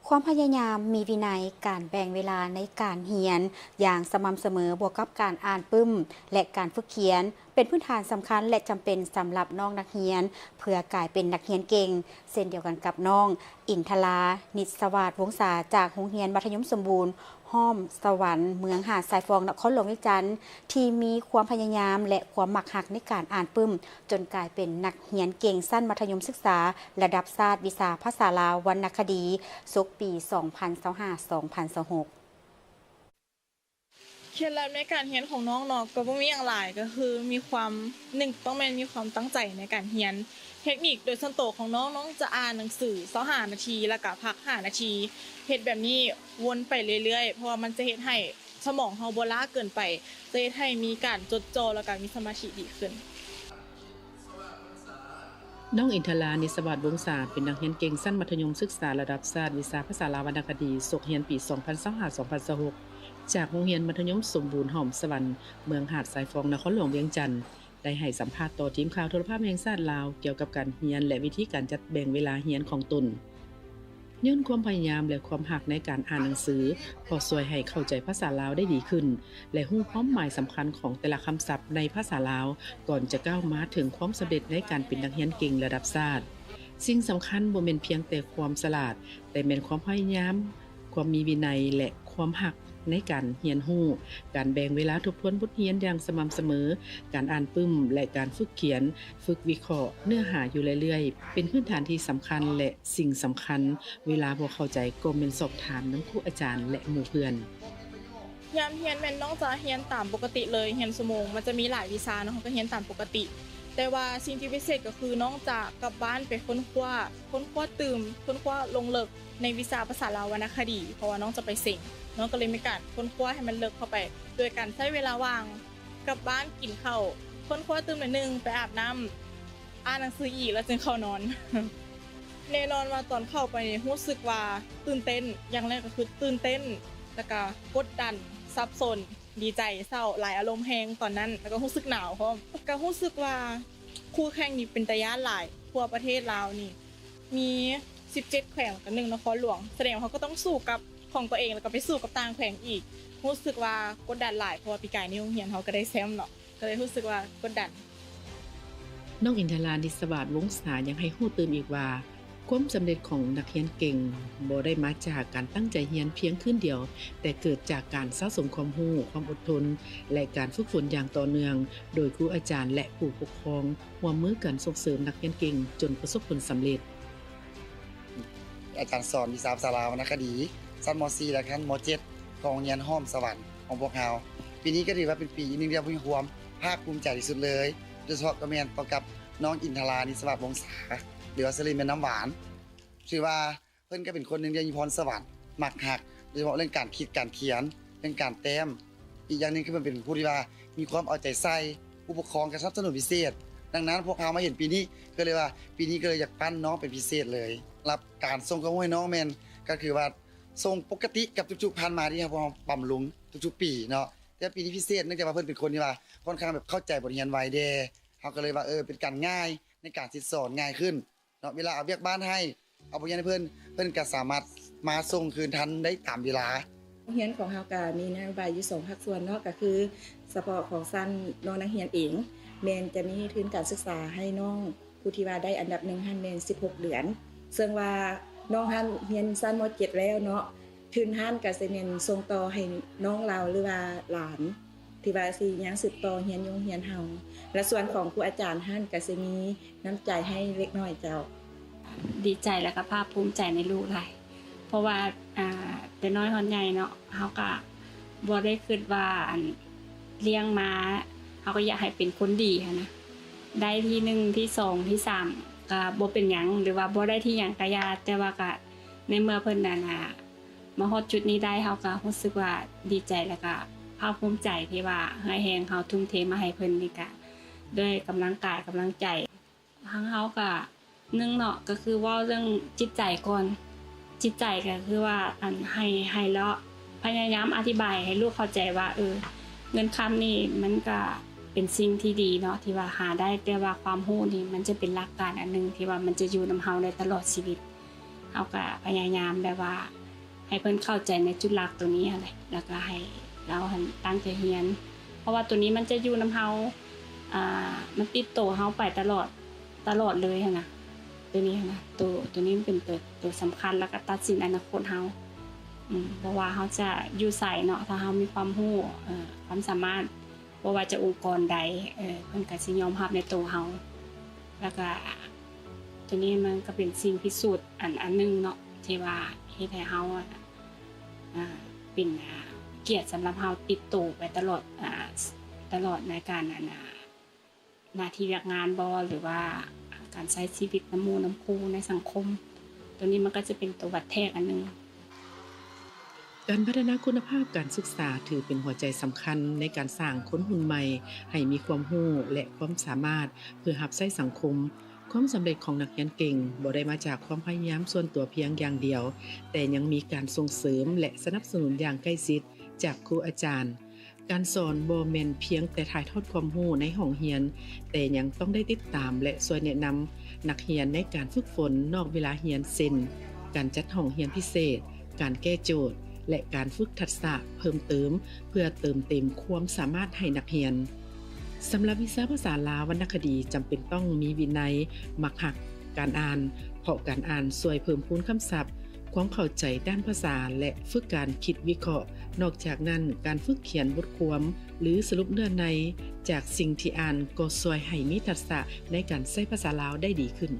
ความพยายามมีวินัยการแบ่งเวลาในการเรียนอย่างสม่ำเสมอบวกกับการอ่านปึ้มและการฝึกเขียนเป็นพื้นฐานสำคัญและจำเป็นสำหรับน้องนักเรียนเพื่อกลายเป็นนักเรียนเก่งเช่นเดียวกันกับน้องอินทรานิสวัสดิ์วงศาจากโรงเรียนมัธยมสมบูรณ์ห้อมสวรรค์เมืองหาดทรายฟองนครหลวงวิจันทร์ที่มีความพยายามและความหมักหักในการอ่านปึ้มจนกลายเป็นนักเรียนเก่งสั้นมัธยมศึกษาระดับศาสตร์วิชาภาษาลาววรรณคดีศุกร์ปี2025-2026เคล็ดลับในการเรียนของน้องเนาะก็บ่มีหยังหลายก็คือมีความต้องมีความตั้งใจในการเรียนเทคนิคโดยส่วนตัวของน้องจะอ่านหนังสือ25นาทีแล้วก็พัก5นาทีเฮ็ดแบบนี้วนไปเรื่อยๆเพราะว่ามันจะเฮ็ดให้สมองเราบ่ล้าเกินไปจะเฮ็ดให้มีการจดจ่อแล้วก็มีสมาธิดีขึ้นน้องอินทรานิสวัสดิ์วงศาเป็นนักเรียนเก่งสั้นมัธยมศึกษาระดับศาสตร์วิชาภาษาลาววรรณคดีศุกร์เรียนปี2025-2026จากโรงเรียนมัธยมสมบูรณ์หอมสวรรค์เมืองหาดทรายฟองนครหลวงเวียงจันทน์ได้ให้สัมภาษณ์ต่อทีมข่าวโทรภาพแห่งชาติลาวเกี่ยวกับการเรียนและวิธีการจัดแบ่งเวลาเรียนของตนย้อนความพยายามและความหักในการอ่านหนังสือพอช่วยให้เข้าใจภาษาลาวได้ดีขึ้นและรู้ความหมายสำคัญของแต่ละคำศัพท์ในภาษาลาวก่อนจะก้าวมาถึงความสำเร็จในการเป็นนักเรียนเก่งระดับชาติสิ่งสำคัญบ่แม่นเพียงแต่ความฉลาดแต่แม่นความพยายามความมีวินัยและความหักในการเรียนรู้การแบ่งเวลาทบทวนบทเรียนอย่างสม่ำเสมอการอ่านปึ้มและการฝึกเขียนฝึกวิเคราะห์เนื้อหาอยู่เรื่อยๆเป็นพื้นฐานที่สำคัญและสิ่งสำคัญเวลาบ่เข้าใจก็แม่นสอบถามนำครูอาจารย์และหมู่เพื่อนยามเรียนแม่นน้องจะเรียนตามปกติเลยเรียนชั่วโมงมันจะมีหลายวิชาเนาะก็เรียนตามปกติแต่ว่าสิ่งที่พิเศษก็คือน้องจะกลับบ้านไปค้นคว้าตื่มค้นคว้าลงลึกในวิชาภาษาลาววรรณคดีเพราะว่าน้องจะไปเซ็งน้องก็เลยมีการค้นคว้าให้มันลึกเข้าไปโดยการใช้เวลาว่างกลับบ้านกินข้าวค้นคว้าตื่มหน่อยนึงไปอาบน้ำอ่านหนังสืออีกแล้วจึงเข้านอน แน่นอนว่าตอนเข้าไปรู้สึกว่าตื่นเต้นอย่างแรกก็คือตื่นเต้นแล้วก็กดดันสับสนดีใจเศร้าหลายอารมณ์แฮงตอนนั้นแล้วก็รู้สึกหนาวพร้อมก็รู้สึกว่าคู่แข่งนี่เป็นตาย้านหลายทั่วประเทศลาวนี่มี17แขวงกับ1นครหลวงแสดงว่าเขาก็ต้องสู้กับของตัวเองแล้วก็ไปสู้กับต่างแขวงอีกรู้สึกว่ากดดันหลายเพราะว่าปีกายในโรงเรียนเขาก็ได้แชมป์เนาะก็เลยรู้สึกว่ากดดันน้องอินทรานิสวัสดิ์วงศายังให้ฮู้เติมอีกว่าความสำเร็จของนักเรียนเก่งบ่ได้มาจากการตั้งใจเรียนเพียงคืนเดียวแต่เกิดจากการสะสมความรู้ความอดทนและการฝึกฝนอย่างต่อเนื่องโดยครูอาจารย์และผู้ปกครองร่วมมือกันส่งเสริมนักเรียนเก่งจนประสบผลสำเร็จอาจารย์สอนวิชาภาษาลาววรรณคดีชั้นม .4 และชั้นม .7 ของโรงเรียนห้อมสวรรค์ของพวกเราปีนี้ก็ถือว่าเป็นปีนึงที่มีความภาคภูมิใจที่สุดเลยโดยเฉพาะกับแม่นต่อกับน้องอินทรานิสวัสดิ์วงศาหรือว่าสลิมเป็นน้ำหวานชื่อว่าเพิ่นก็เป็นคนนึงที่มีพรสวรรค์มักหักโดยเฉพาะเรื่องการคิดการเขียนเรื่องการแต้มอีกอย่างนึงคือมันเป็นผู้ที่ว่ามีความเอาใจใส่ผู้ปกครองก็สนับสนุนพิเศษดังนั้นพวกเรามาเห็นปีนี้ก็เลยว่าปีนี้ก็เลยอยากปั้นน้องเป็นพิเศษเลยรับการส่งข้อมูลให้น้องแม่นก็คือว่าส่งปกติกับทุกๆผ่านมาที่เราบำรุงทุกๆปีเนาะแต่ปีนี้พิเศษเนื่องจากว่าเพิ่นเป็นคนที่ว่าค่อนข้างแบบเข้าใจบทเรียนไวเด้เขาก็เลยว่าเป็นการง่ายในการสิสอนง่ายขึ้นเนาะเวลาเอาเวียกบ้านให้เอาบทเรียนให้เพิ่นก็สามารถมาส่งคืนทันได้ตามเวลาโรงเรียนของเฮาก็มีนโยบายอยู่2ภาคส่วนเนาะก็คือเฉพาะของชั้นน้องนักเรียนเองแม่นจะมีทุนการศึกษาให้น้องผู้ที่ว่าได้อันดับ1หันแม่น16เดือนซึ่งว่าน้องหันเรียนชั้นม .7 แล้วเนาะทุนหันก็สิแม่นส่งต่อให้น้องเราหรือว่าหลานที่ว่าสิยังสืบต่อเรียนโรงเรียนเฮาและส่วนของครูอาจารย์หันก็สิมีน้ำใจให้เล็กน้อยเจ้าดีใจและก็ภาคภูมิใจในลูกหลายเพราะว่าแต่น้อยฮอดใหญ่เนาะเฮาก็บ่ได้คิดว่าเลี้ยงมาเฮาก็อยากให้เป็นคนดีหันนะได้ที่1ที่2ที่3ก็บ่เป็นหยังหรือว่าบ่ได้ที่หยังก็อย่าแต่ว่าก็ในเมื่อเพิ่นน่ะมาฮอดจุดนี้ได้เฮาก็รู้สึกว่าดีใจแล้วก็ภาคภูมิใจที่ว่าให้แรงเฮาทุ่มเทมาให้เพิ่นนี่ก็ด้วยกำลังกายกำลังใจทางเฮาก็1เนาะก็คือเว้าเรื่องจิตใจก่อนจิตใจก็คือว่าให้เลาะพยายามอธิบายให้ลูกเข้าใจว่าเงินคำนี่มันก็เป็นสิ่งที่ดีเนาะที่ว่าหาได้แต่ว่าความรู้นี่มันจะเป็นหลักการอันนึงที่ว่ามันจะอยู่นำเฮาได้ตลอดชีวิต เฮาก็พยายามแบบว่าให้เพิ่นเข้าใจในจุดหลักตัวนี้อะไรแล้วก็ให้เราตั้งใจเรียนเพราะว่าตัวนี้มันจะอยู่นำเฮามันติดตัวเฮาไปตลอดเลยหั้นนะตัวนี้หั้นนะตัวนี้มันเป็นตัวสำคัญแล้วก็ตัดสินอนาคตเฮาเพราะว่าเฮาจะอยู่ไสเนาะถ้าเฮามีความรู้ความสามารถบ่ว่าจะองค์กรใดเพิ่นก็สิยอมรับในตัวเฮาแล้วก็ตัวนี้มันก็เป็นสิ่งพิสูจน์อันนึงเนาะที่ว่าเฮ็ดให้เฮาเป็นเกียรติสำหรับเฮาติดตัวไปตลอดในการหน้าที่งานบ่หรือว่าการใช้ชีวิตนำหมู่นำคู่ในสังคมตัวนี้มันก็จะเป็นตัววัดแทกอันนึงการพัฒนาคุณภาพการศึกษาถือเป็นหัวใจสำคัญในการสร้างคนรุ่นใหม่ให้มีความรู้และความสามารถเพื่อรับใช้สังคมความสำเร็จของนักเรียนเก่งบ่ได้มาจากความพยายามส่วนตัวเพียงอย่างเดียวแต่ยังมีการส่งเสริมและสนับสนุนอย่างใกล้ชิดจากครูอาจารย์การสอนบ่แม่นเพียงแต่ถ่ายทอดความรู้ในห้องเรียนแต่ยังต้องได้ติดตามและช่วยแนะนำนักเรียนในการฝึกฝนนอกเวลาเรียนเช่นการจัดห้องเรียนพิเศษการแก้โจทย์และการฝึกทักษะเพิ่มเติมเพื่อเติมเต็มความสามารถให้นักเรียนสำหรับวิชาภาษาลาววรรณคดีจำเป็นต้องมีวินัยมักหักการอ่านเพราะการอ่านช่วยเพิ่มพูนคำศัพท์ความเข้าใจด้านภาษาและฝึกการคิดวิเคราะห์นอกจากนั้นการฝึกเขียนบทความหรือสรุปเนื้อในจากสิ่งที่อ่านก็ช่วยให้มีทักษะในการใช้ภาษาลาวได้ดีขึ้น